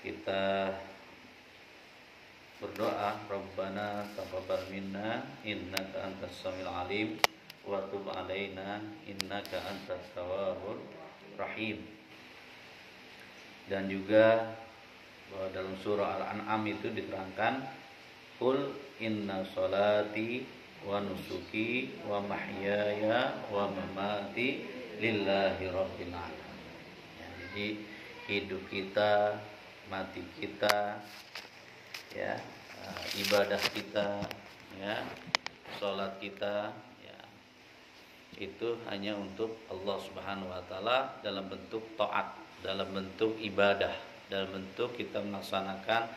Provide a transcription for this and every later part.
kita berdoa, Rabbana taqabbal minna innaka antas samiul alim wa tub alaina innaka antat tawwabur rahim. Dan juga bahwa dalam surah Al-An'am itu diterangkan, qul inna sholati wa nusuki wa mahyaya wa mamati lillahi rabbil alamin. Ya, jadi hidup kita, mati kita, ya, ibadah kita, ya, sholat kita, ya, itu hanya untuk Allah Subhanahu wa taala dalam bentuk taat, dalam bentuk ibadah, dalam bentuk kita melaksanakan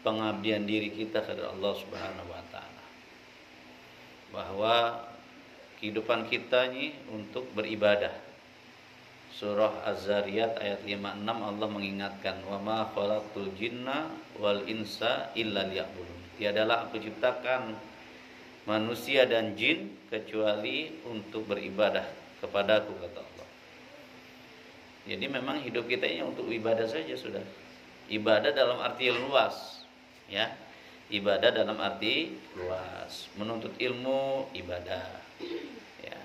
pengabdian diri kita kepada Allah Subhanahu wa taala. Bahwa kehidupan kita ini untuk beribadah. Surah Az-Zariyat ayat 56 Allah mengingatkan, wa ma khalaqtul jinna wal insa illa liya'budun. Tiadalah aku ciptakan manusia dan jin kecuali untuk beribadah kepadaku, kata Allah. Jadi memang hidup kita ini untuk ibadah saja sudah. Ibadah dalam arti luas, ya. Ibadah dalam arti luas. Menuntut ilmu ibadah, ya.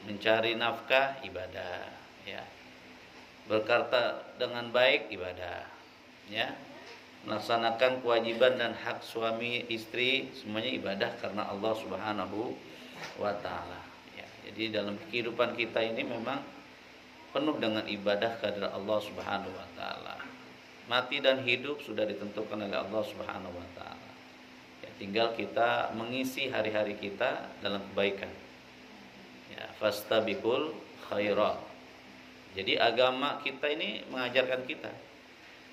Mencari nafkah ibadah, ya. Berkata dengan baik ibadah, ya. Melaksanakan kewajiban dan hak suami istri semuanya ibadah karena Allah Subhanahu wa taala, ya. Jadi dalam kehidupan kita ini memang penuh dengan ibadah kepada Allah Subhanahu wa taala. Mati dan hidup sudah ditentukan oleh Allah Subhanahu wa taala. Ya, tinggal kita mengisi hari-hari kita dalam kebaikan. Ya, fastabiqul khairat. Jadi agama kita ini mengajarkan kita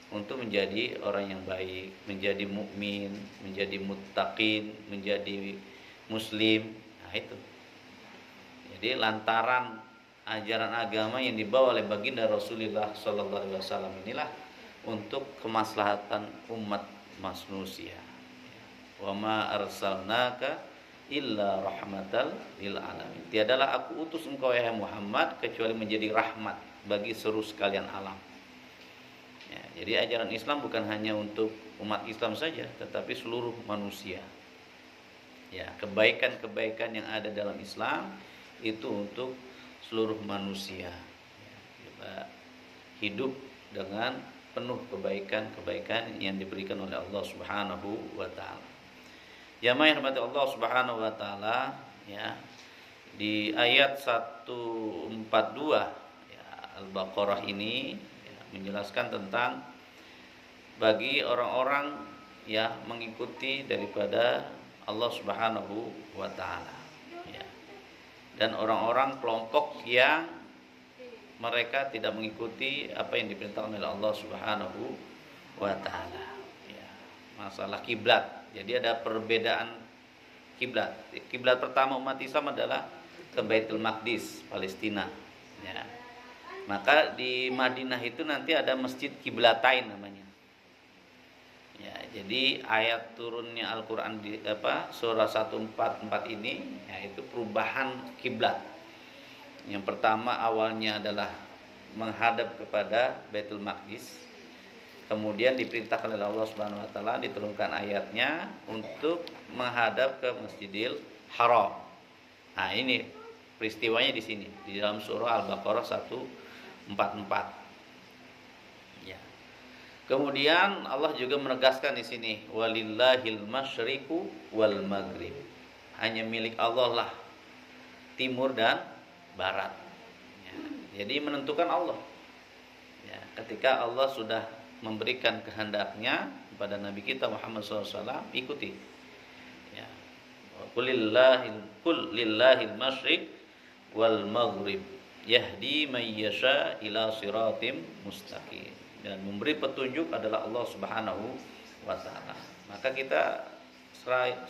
untuk menjadi orang yang baik, menjadi mukmin, menjadi muttaqin, menjadi muslim. Nah, itu. Jadi lantaran ajaran agama yang dibawa oleh baginda Rasulullah sallallahu alaihi wasallam inilah untuk kemaslahatan umat manusia. Wa ma arsalnaka illa rahmatal lil alamin. Tiadalah aku utus engkau ya Muhammad kecuali menjadi rahmat bagi seluruh sekalian alam. Ya, jadi ajaran Islam bukan hanya untuk umat Islam saja, tetapi seluruh manusia. Ya, kebaikan-kebaikan yang ada dalam Islam itu untuk seluruh manusia. Ya, kita hidup dengan penuh kebaikan-kebaikan yang diberikan oleh Allah Subhanahu wa taala. Jamaah yang dirahmati Allah Subhanahu wa taala, ya. Di ayat 142 ya, Al-Baqarah ini ya, menjelaskan tentang bagi orang-orang ya mengikuti daripada Allah Subhanahu wa taala, ya. Dan orang-orang kelompok yang mereka tidak mengikuti apa yang diperintahkan oleh Allah Subhanahu wa taala, ya. Masalah kiblat. Jadi ada perbedaan kiblat. Kiblat pertama umat Islam adalah ke Baitul Maqdis, Palestina, ya. Maka di Madinah itu nanti ada Masjid Kiblatain namanya. Ya, jadi ayat turunnya Al-Qur'an di surah 144 ini yaitu perubahan kiblat. Yang pertama awalnya adalah menghadap kepada Baitul Maqdis. Kemudian diperintahkan oleh Allah Subhanahu wa taala, diturunkan ayatnya untuk menghadap ke Masjidil Haram. Nah, ini peristiwanya di sini di dalam surah Al-Baqarah 144. Ya. Kemudian Allah juga menegaskan di sini walillahil masyriqu wal maghrib. Hanya milik Allah lah timur dan barat. Ya. Jadi menentukan Allah. Ya, ketika Allah sudah memberikan kehendaknya kepada Nabi kita Muhammad SAW, ikuti. Ya. Qul lillahil masyriq wal maghrib yahdi may yasha ila siratim mustaqim. Dan memberi petunjuk adalah Allah Subhanahu wa taala. Maka kita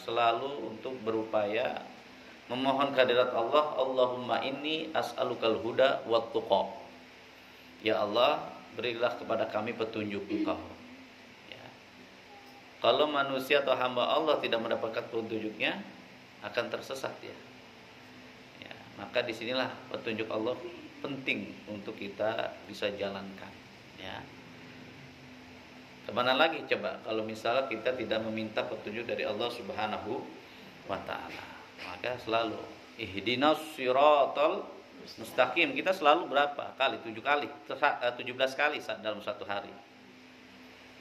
selalu untuk berupaya memohon kehadirat Allah. Allahumma inni as'alukal huda wat tuqa. Ya Allah, berilah kepada kami petunjuk Engkau. Ya. Kalau manusia atau hamba Allah tidak mendapatkan petunjuknya, akan tersesat ya. Ya, maka disinilah petunjuk Allah penting untuk kita bisa jalankan. Ya. Kemana lagi coba kalau misalnya kita tidak meminta petunjuk dari Allah Subhanahu wa taala? Maka selalu ihdinas siratal mustaqim. Kita selalu berapa kali? 7 kali, 17 kali dalam satu hari.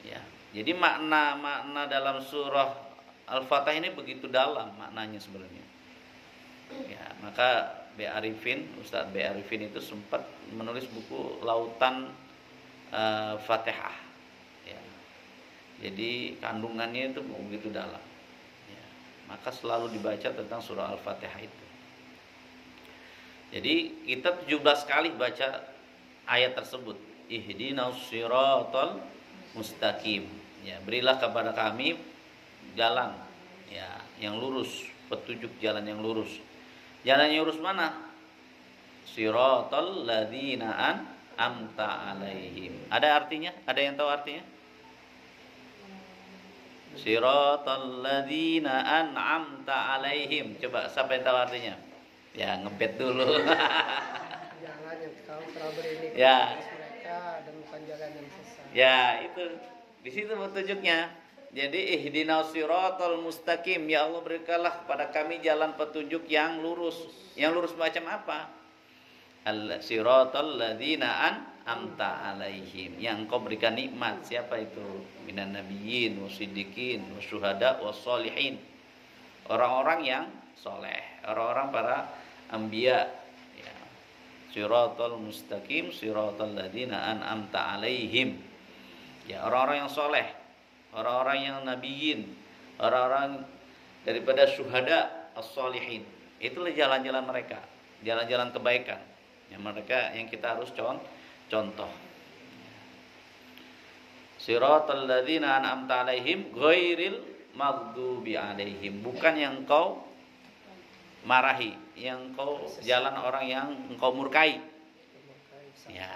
Ya. Jadi makna dalam surah Al-Fatihah ini begitu dalam maknanya sebenarnya. Ya, maka Ustaz B. Arifin itu sempat menulis buku Lautan Fatihah. Ya. Jadi kandungannya itu begitu dalam. Ya. Maka selalu dibaca tentang surah Al-Fatihah itu. Jadi kita 17 kali baca ayat tersebut. Ihdinas siratal mustaqim. Ya, berilah kepada kami jalan ya yang lurus, petunjuk jalan yang lurus. Jalan yang lurus mana? Siratal ladzina an'amta alaihim. Ada artinya? Ada yang tahu artinya? Siratal ladzina an'amta alaihim. Coba siapa yang tahu artinya? Ya, ngebet dulu. Jalan yang kau telah beri ya. mereka dan bukan jalan yang sesat. Ya, itu di situ petunjuknya. Jadi ihdinas siratal mustaqim, ya Allah berikanlah kepada kami jalan petunjuk yang lurus. Yang lurus macam apa? Al-siratal ladzina an'amta alaihim, yang Engkau berikan nikmat. Siapa itu? Minan nabiyyin wasiddiqin wasyuhada wassolihin. Orang-orang yang soleh, orang-orang para anbiya. Ya. Siratal mustaqim, siratal ladzina an'amta alaihim. Ya, orang-orang yang soleh, orang-orang yang nabiyyin, orang-orang daripada syuhada as-solihin. Itulah jalan-jalan mereka, jalan-jalan kebaikan yang mereka yang kita harus contoh. Siratal ladzina an'amta alaihim ghairil maghdubi alaihim, bukan yang engkau marahi, yang engkau jalan orang yang engkau murkai. Ya.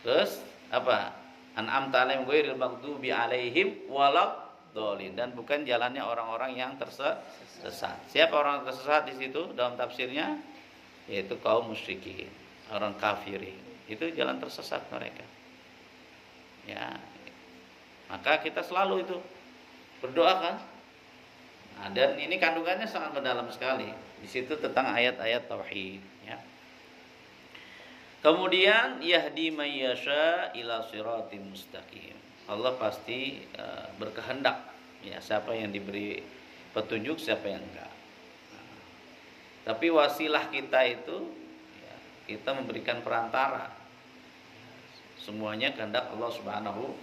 Terus apa? An'amta alaihim ghairil maghdubi alaihim waladhdallin, dan bukan jalannya orang-orang yang tersesat. Siapa orang tersesat di situ dalam tafsirnya? Yaitu kaum musyrikin, orang kafirin. Itu jalan tersesat mereka. Ya. Maka kita selalu itu berdoa kan? Nah, dan ini kandungannya sangat mendalam sekali. Di situ tentang ayat-ayat tauhid, ya. Kemudian yahdi may yasha ila siratim mustaqim. Allah pasti berkehendak ya siapa yang diberi petunjuk, siapa yang enggak. Nah, tapi wasilah kita itu ya, kita memberikan perantara. Semuanya kehendak Allah Subhanahu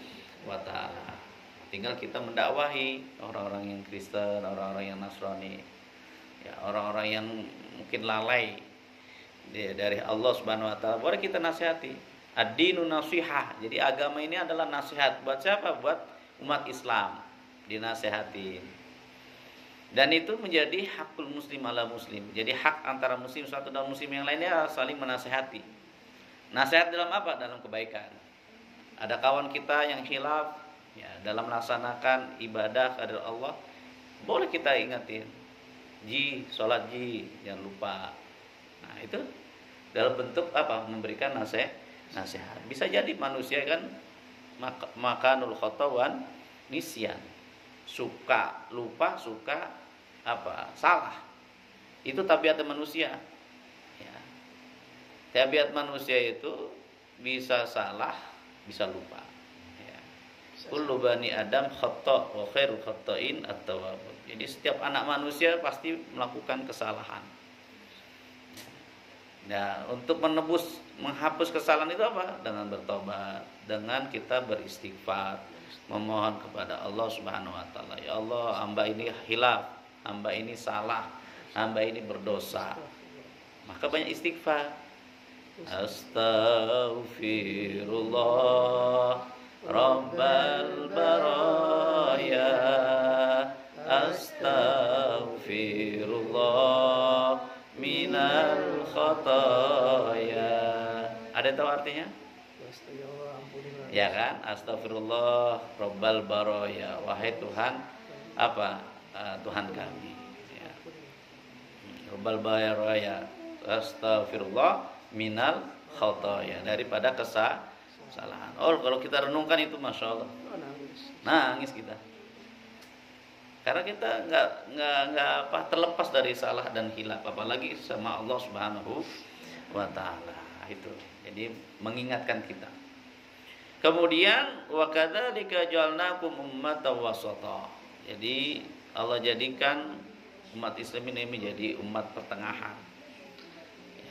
wa taala. Tinggal kita mendakwahi orang-orang yang Kristen, orang-orang yang Nasrani. Ya, orang-orang yang mungkin lalai dari Allah Subhanahu wa taala, boleh kita nasihati. Ad-dinu nasihah. Jadi agama ini adalah nasihat. Buat siapa? Buat umat Islam. Dinasihatin. Dan itu menjadi hakul muslim ala muslim. Jadi hak antara muslim satu dan muslim yang lainnya saling menasihati. Nasihat dalam apa? Dalam kebaikan. Ada kawan kita yang khilaf ya, dalam melaksanakan ibadah kepada Allah, boleh kita ingatin. Sholat jangan lupa. Nah, itu dalam bentuk apa? Memberikan nasihat. Bisa jadi manusia kan makanul khotawan nisyan. Suka lupa, suka apa? Salah. Itu tabiat manusia. Ya. Tabiat manusia itu bisa salah, bisa lupa. Ya. Kullu bani Adam khata' wa khairul khata'in at-tawwabun. Jadi setiap anak manusia pasti melakukan kesalahan. Nah, untuk menghapus kesalahan itu apa? Dengan bertobat, dengan kita beristighfar, memohon kepada Allah Subhanahu wa taala. Ya Allah, hamba ini hilaf, hamba ini salah, hamba ini berdosa. Maka banyak istighfar. Astaghfirullah Rabbal baraya, astaghfirullah minal khataya. Ada tahu artinya? Ya kan? Astagfirullah Rabbal baraya, wahai Tuhan apa? Tuhan kami. Ya. Rabbal baraya, astagfirullah minal khataya, daripada kesalahan. Oh, kalau kita renungkan itu masya Allah. Nangis kita. Karena kita nggak terlepas dari salah dan hilaf, apalagi sama Allah Subhanahu wa taala. Itu. Jadi mengingatkan kita. Kemudian wa kadzalika ja'alnakum ummatan wasata. Jadi Allah jadikan umat Islam ini menjadi umat pertengahan.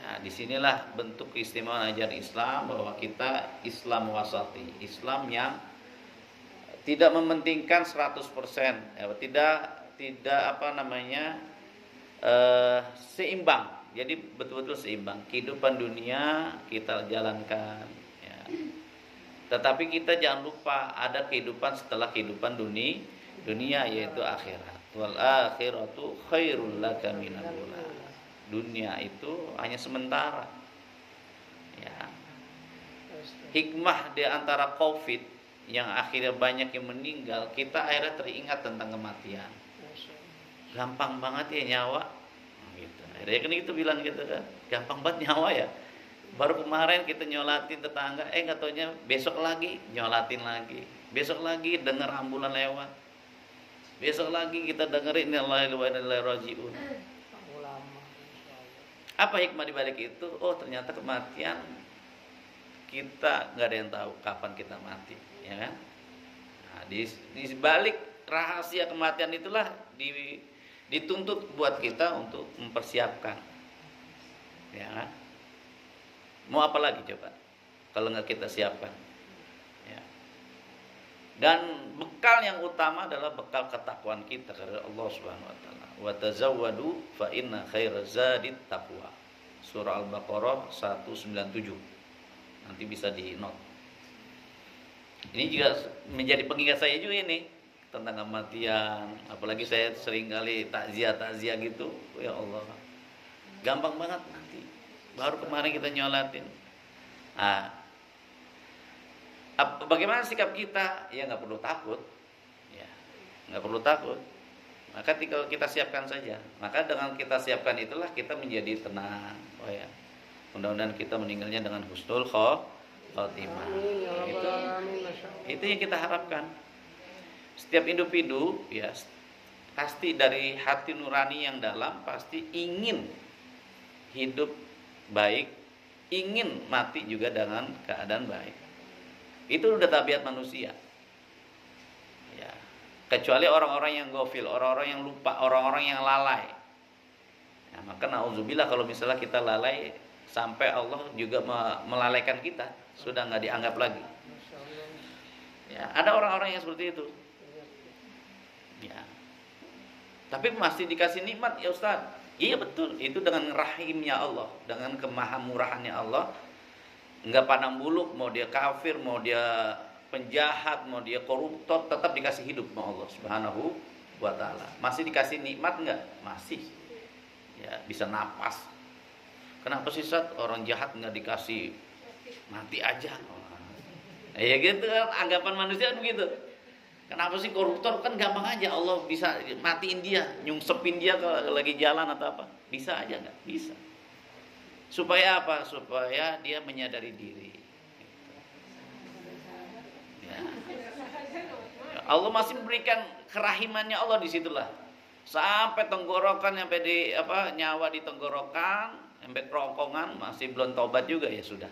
Ya, disinilah bentuk keistimewaan ajaran Islam, bahwa kita Islam wasati, Islam yang tidak mementingkan 100%, ya, tidak seimbang. Jadi betul-betul seimbang. Kehidupan dunia kita jalankan, ya. Tetapi kita jangan lupa ada kehidupan setelah kehidupan dunia, yaitu akhirat. Wal akhiratu khairul laka minal ula. Dunia itu hanya sementara. Ya. Hikmah di antara Covid yang akhirnya banyak yang meninggal, kita akhirnya teringat tentang kematian. Gampang banget ya nyawa, gitu. Akhirnya kan itu bilang gitu kan, gampang banget nyawa ya. Baru kemarin kita nyolatin tetangga, nggak taunya besok lagi nyolatin lagi, besok lagi denger ambulan lewat, besok lagi kita dengerin innalillahi wa inna ilaihi rajiun. Apa hikmah dibalik itu? Oh, ternyata kematian kita nggak ada yang tahu kapan kita mati, ya kan? Nah, di balik rahasia kematian itulah dituntut buat kita untuk mempersiapkan, ya kan? Mau apa lagi coba kalau nggak kita siapkan, ya. Dan bekal yang utama adalah bekal ketakwaan kita kepada Allah Subhanahu wa taala. Wa tazawwadu fa inna khairaz zadit taqwa. Surah Al-Baqarah 197. Nanti bisa di note. Ini juga menjadi pengingat saya juga ini tentang kematian. Apalagi saya sering kali takziah gitu. Ya Allah, gampang banget nanti. Baru kemarin kita nyolatin. Bagaimana sikap kita? Ya nggak perlu takut. Ya, nggak perlu takut. Maka tinggal kita siapkan saja. Maka dengan kita siapkan itulah kita menjadi tenang. Oh ya, mudah-mudahan kita meninggalnya dengan husnul khotimah. Itu yang kita harapkan. Setiap individu ya pasti dari hati nurani yang dalam pasti ingin hidup baik, ingin mati juga dengan keadaan baik. Itu udah tabiat manusia. Ya. Kecuali orang-orang yang gofil, orang-orang yang lupa, orang-orang yang lalai. Nah, maka nauzubillah kalau misalnya kita lalai sampai Allah juga melalaikan kita, sudah nggak dianggap lagi. Ya, ada orang-orang yang seperti itu. Ya. Tapi masih dikasih nikmat ya Ustaz. Iya betul, itu dengan rahimnya Allah, dengan kemahamurahannya Allah. Nggak pandang bulu, mau dia kafir, mau dia penjahat, mau dia koruptor, tetap dikasih hidup sama Allah Subhanahu wa taala. Masih dikasih nikmat enggak? Masih. Ya, bisa napas. Kenapa sih Ustaz orang jahat enggak dikasih mati aja? Ya gitu kan anggapan manusia begitu. Kenapa sih koruptor kan gampang aja Allah bisa matiin dia, nyungsepin dia kalau lagi jalan atau apa? Bisa aja enggak? Bisa. Supaya apa? Supaya dia menyadari diri. Ya. Allah masih memberikan kerahimannya Allah di situlah. Sampai tenggorokan sampai di nyawa di tenggorokan, sampai kerongkongan masih belum taubat juga ya sudah.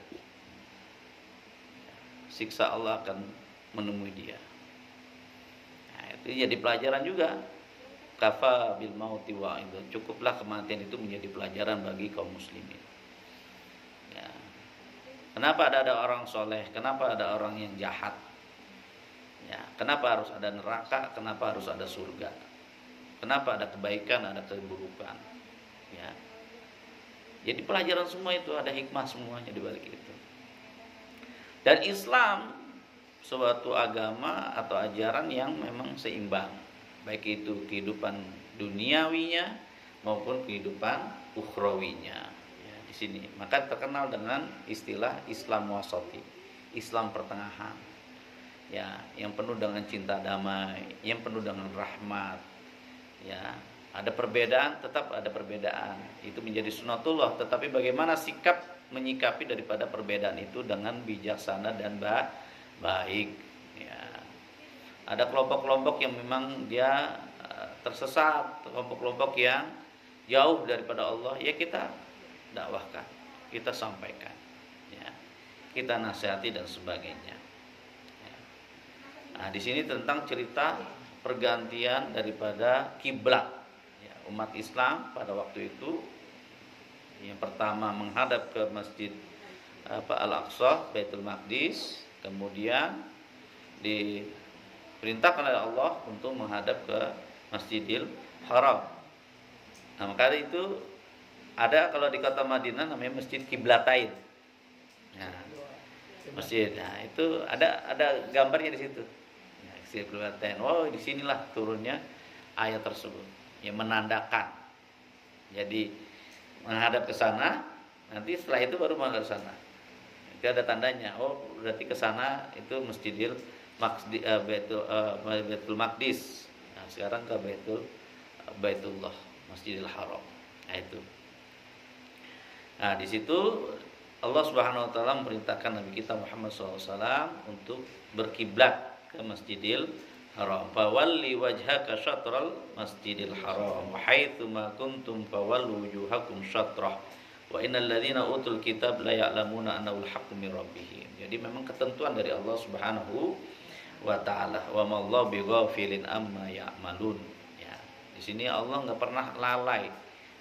Siksa Allah akan menemui dia. Nah, itu jadi pelajaran juga. Kafa bil mauti wa'idun. Cukuplah kematian itu menjadi pelajaran bagi kaum muslimin. Ya. Kenapa ada orang soleh? Kenapa ada orang yang jahat? Ya, kenapa harus ada neraka? Kenapa harus ada surga? Kenapa ada kebaikan, ada keburukan? Ya. Jadi pelajaran semua itu ada hikmah semuanya di balik itu. Dan Islam suatu agama atau ajaran yang memang seimbang, baik itu kehidupan duniawinya maupun kehidupan ukhrawinya. Ya, di sini maka terkenal dengan istilah Islam wasati, Islam pertengahan. Ya, yang penuh dengan cinta damai, yang penuh dengan rahmat. Ya, ada perbedaan, tetap ada perbedaan. Itu menjadi sunatullah, tetapi bagaimana sikap menyikapi daripada perbedaan itu dengan bijaksana dan baik. Ya. Ada kelompok-kelompok yang memang dia tersesat, kelompok-kelompok yang jauh daripada Allah, ya kita dakwahkan, kita sampaikan, ya, kita nasihati dan sebagainya. Ya. Nah, di sini tentang cerita pergantian daripada kiblat. Ya, umat Islam pada waktu itu yang pertama menghadap ke masjid Al-Aqsa, Baitul Maqdis, kemudian diperintahkan oleh Allah untuk menghadap ke Masjidil Haram. Nah, maka itu ada kalau di kota Madinah namanya Masjid Kiblatain. Nah, masjid. Nah, itu ada gambarnya di situ. Ya, Masjid Kiblatain. Oh, di sinilah turunnya ayat tersebut yang menandakan. Jadi menghadap ke sana, nanti setelah itu baru menghadap ke sana. Itu ada tandanya. Oh, berarti ke sana itu Masjidil Baitul Maqdis. Nah, sekarang ke Baitullah, Masjidil Haram. Nah, itu. Nah, di situ Allah Subhanahu wa taala memerintahkan Nabi kita Muhammad SAW untuk berkiblat ke Masjidil Haram. Fawalli wajhaka syatral Masjidil Haram, wa haitsu ma kuntum fawallu wujuhakum syatrah. Wa innal ladzina utul kitab la ya'lamuna annahu al-haqqu min rabbihim. Jadi memang ketentuan dari Allah Subhanahu wa taala. Wa ma Allahu bighafilin amma ya'malun. Ya. Di sini Allah enggak pernah lalai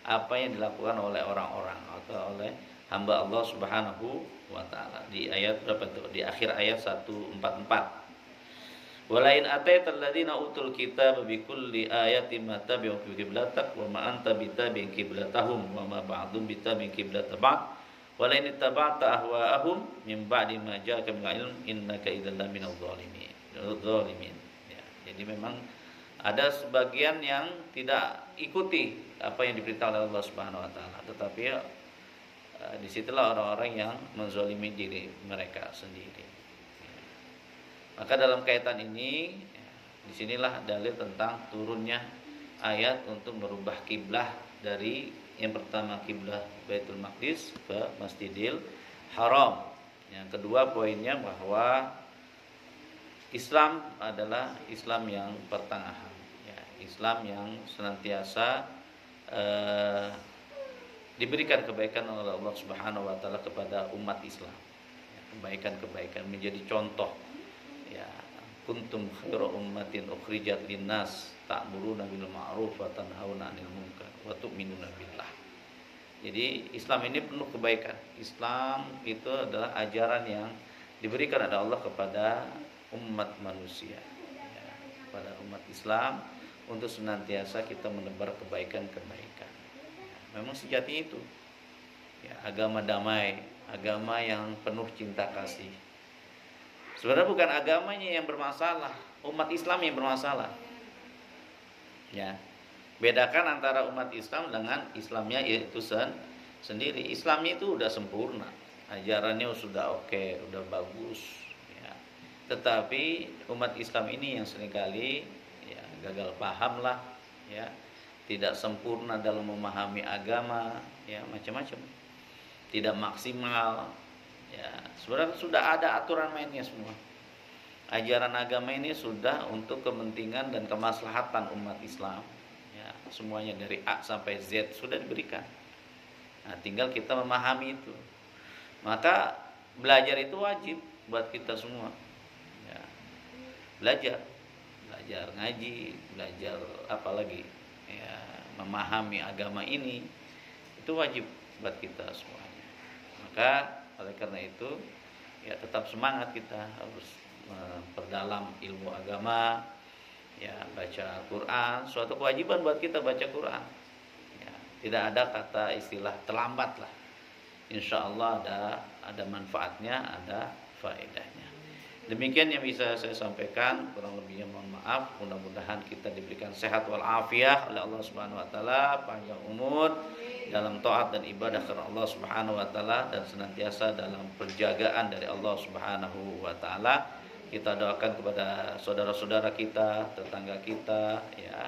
apa yang dilakukan oleh orang-orang atau oleh hamba Allah Subhanahu wa taala. Di ayat berapa itu? Di akhir ayat 144. Walain ataital ladzina utul kitaba bikulli ayatin ma tabi'u qiblatak wa ma anta bitabi'in qiblatahum wa ma ba'dhum bitabi'in qiblat ba'd walain ittaba'ta ahwa'ahum min ba'di ma ja'aka minal ilm innaka idzal laminadh dhalimin. Ya, jadi memang ada sebagian yang tidak ikuti apa yang diperintahkan oleh Allah Subhanahu wa taala, tetapi disitulah orang-orang yang menzalimi diri mereka sendiri. Maka dalam kaitan ini, disinilah dalil tentang turunnya ayat untuk merubah kiblah dari yang pertama kiblah Baitul Maqdis ke Masjidil Haram. Yang kedua poinnya bahwa Islam adalah Islam yang pertengahan, ya, Islam yang senantiasa diberikan kebaikan oleh Allah Subhanahu wa taala kepada umat Islam. Ya, kebaikan-kebaikan menjadi contoh. Ya, kuntum khairu ummatin ukhrijat linnas ta'muruna bil ma'ruf wa tanhauna 'anil munkar wa tu'minuna billah. Jadi Islam ini penuh kebaikan. Islam itu adalah ajaran yang diberikan oleh Allah kepada umat manusia. Ya, kepada umat Islam untuk senantiasa kita menebar kebaikan-kebaikan. Ya, memang sejati itu. Ya, agama damai, agama yang penuh cinta kasih. Sebenarnya bukan agamanya yang bermasalah, umat Islam yang bermasalah. Ya. Bedakan antara umat Islam dengan Islamnya itu sendiri. Islamnya itu udah sempurna, ajarannya sudah oke, udah bagus. Ya. Tetapi umat Islam ini yang seringkali ya, gagal paham lah, ya, tidak sempurna dalam memahami agama, ya macam-macam, tidak maksimal. Ya, sebenarnya sudah ada aturan mainnya semua. Ajaran agama ini sudah untuk kepentingan dan kemaslahatan umat Islam. Ya, semuanya dari A sampai Z sudah diberikan. Nah, tinggal kita memahami itu. Maka belajar itu wajib buat kita semua. Ya, belajar ngaji, belajar apa lagi? Ya, memahami agama ini itu wajib buat kita semuanya. Maka oleh karena itu, ya tetap semangat kita harus memperdalam ilmu agama, ya baca Quran, suatu kewajiban buat kita baca Quran. Ya, tidak ada kata istilah terlambat lah. Insya Allah ada manfaatnya, ada faedahnya. Demikian yang bisa saya sampaikan, kurang lebihnya mohon maaf. Mudah-mudahan kita diberikan sehat wal afiah oleh Allah Subhanahu wa taala, panjang umur dalam taat dan ibadah karena Allah Subhanahu wa taala dan senantiasa dalam penjagaan dari Allah Subhanahu wa taala. Kita doakan kepada saudara-saudara kita, tetangga kita, ya,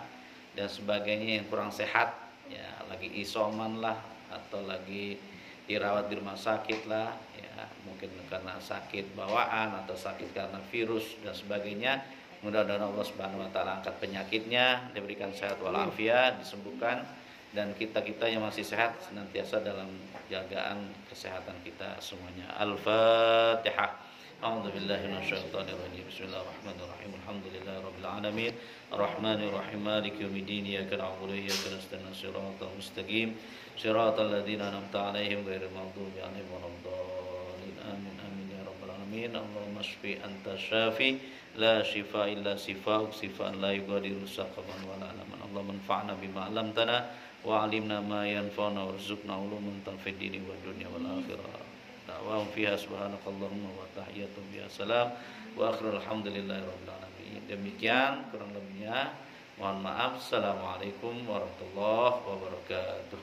dan sebagainya yang kurang sehat, ya, lagi isoman lah atau lagi dirawat di rumah sakit lah, ya, mungkin karena sakit bawaan atau sakit karena virus dan sebagainya. Mudah-mudahan Allah Subhanahu wa taala angkat penyakitnya, diberikan sehat walafiat, disembuhkan, dan kita-kita yang masih sehat senantiasa dalam jagaan kesehatan kita semuanya. Al-Fatihah. A'udzu billahi minasyaitonir rajim. Bismillahirrahmanirrahim. Alhamdulillahirabbil alamin. Arrahmanir rahim. Maliki yaumiddin. Iyyaka na'budu wa iyyaka nasta'in. Shiratal mustaqim. Shiratal ladzina an'amta 'alaihim ghairil maghdubi 'alaihim waladdallin. Amin amin ya rabbal alamin. Allahumma shfi anta syafi la shifa illa shifaa'uk shifaan la yughadiru saqaman wala alaman. Allahumma anfa'na bima 'allamtana wa 'allimna ma yanfa'una warzuqna 'uluman tanfa'ud dini wad dunya wal akhirah. Da'wahum fiha subhanakallahumma wa tahiyyatuhum biha salam wa akhirul hamdulillahi rabbil alamin. Demikian kurang lebihnya, mohon maaf. Assalamualaikum warahmatullahi wabarakatuh.